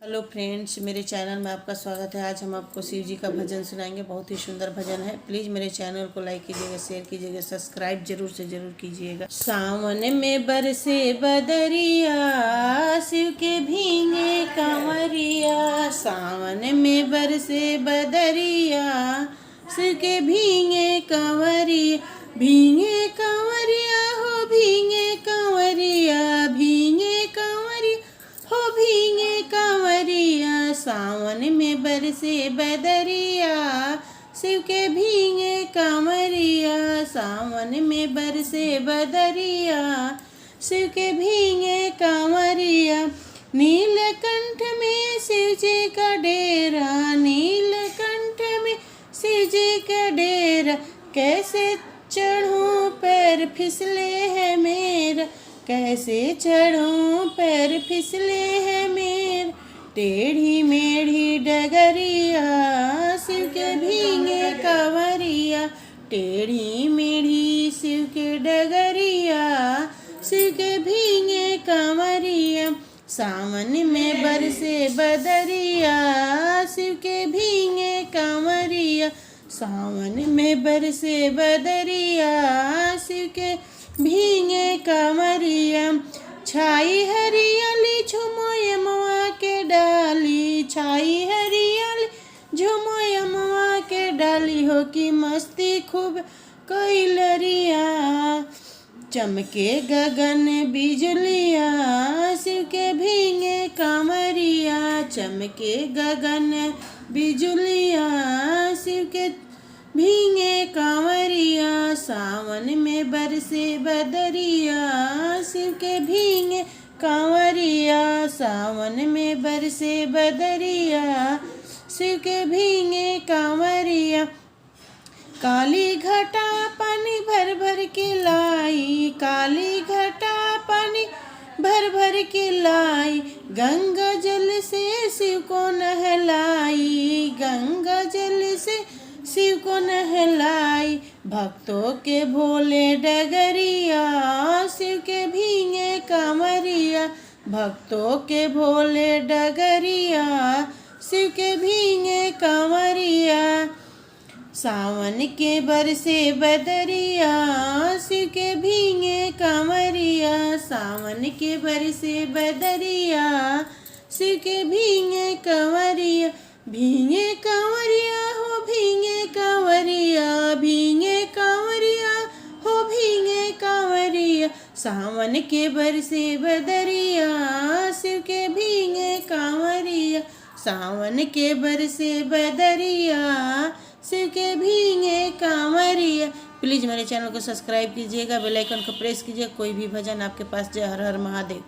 Hello friends, मेरे channel में आपका स्वागत है। आज हम आपको शिव जी का भजन सुनाएंगे। बहुत ही सुंदर भजन है। प्लीज़ मेरे चैनल को लाइक कीजिएगा, शेयर कीजिएगा, सब्सक्राइब जरूर से जरूर कीजिएगा। सावन में बरसे बदरिया, शिव के भीगे कंवरिया। सावन में बरसे बदरिया, शिव के भीगे कंवरिया। भीगे कंवरिया हो भीगे कंवरिया, भीगे कंवरिया हो भीगे कंवरिया। सावन में बरसे बदरिया, शिव के भीगे कंवरिया। सावन में बरसे बदरिया, शिव के भीगे कंवरिया। नीलकंठ में शिव जी का डेरा, नीलकंठ में शिव जी का डेरा। कैसे चढ़ूं पैर फिसले है मेरा, कैसे चढ़ूं पैर फिसले है मेरा। टेढ़ी मेढ़ी डगरिया, शिव के भीगे कंवरिया। टेढ़ी मेढ़ी शिव के डगरिया, शिव के भीगे कंवरिया। सावन में बरसे बदरिया, शिव के भीगे कंवरिया। सावन में बरसे बदरिया, शिव के भीगे कंवरिया। छाई हरियाली झुमो यमुआ के डाली, छाई हरियाली झुमो यमुआ के डाली। हो की मस्ती खूब कोयलरिया, चमके गगन बिजलिया। शिव के भीगे कंवरिया, चमके गगन बिजलिया। शिव के भीगे कंवरिया। सावन में बरसे बदरिया, शिव के भीगे कंवरिया। सावन में बरसे बदरिया, शिव के भीगे कंवरिया। काली घटा पानी भर भर के लाई, काली घटा पानी भर भर के लाई। गंगा जल से शिव को नहलाई, गंगा जल से शिव को नहलाई। भक्तों के भोले डगरिया, शिव के भीगे कंवरिया। भक्तों के भोले डगरिया, शिव के भीगे कंवरिया। सावन के बरसे बदरिया, शिव के भीगे कंवरिया। सावन के बरसे बदरिया, शिव के भीगे कंवरिया। भीगे कंवरिया हो भीगे कंवरिया, भीगे कंवरिया हो भीगे कंवरिया। सावन के बरसे बदरिया, शिव के भीगे कंवरिया। सावन के बरसे बदरिया, शिव के भीगे कंवरिया। प्लीज़ मेरे चैनल को सब्सक्राइब कीजिएगा, बेल आइकन को प्रेस कीजिए। कोई भी भजन आपके पास जय हर हर महादेव।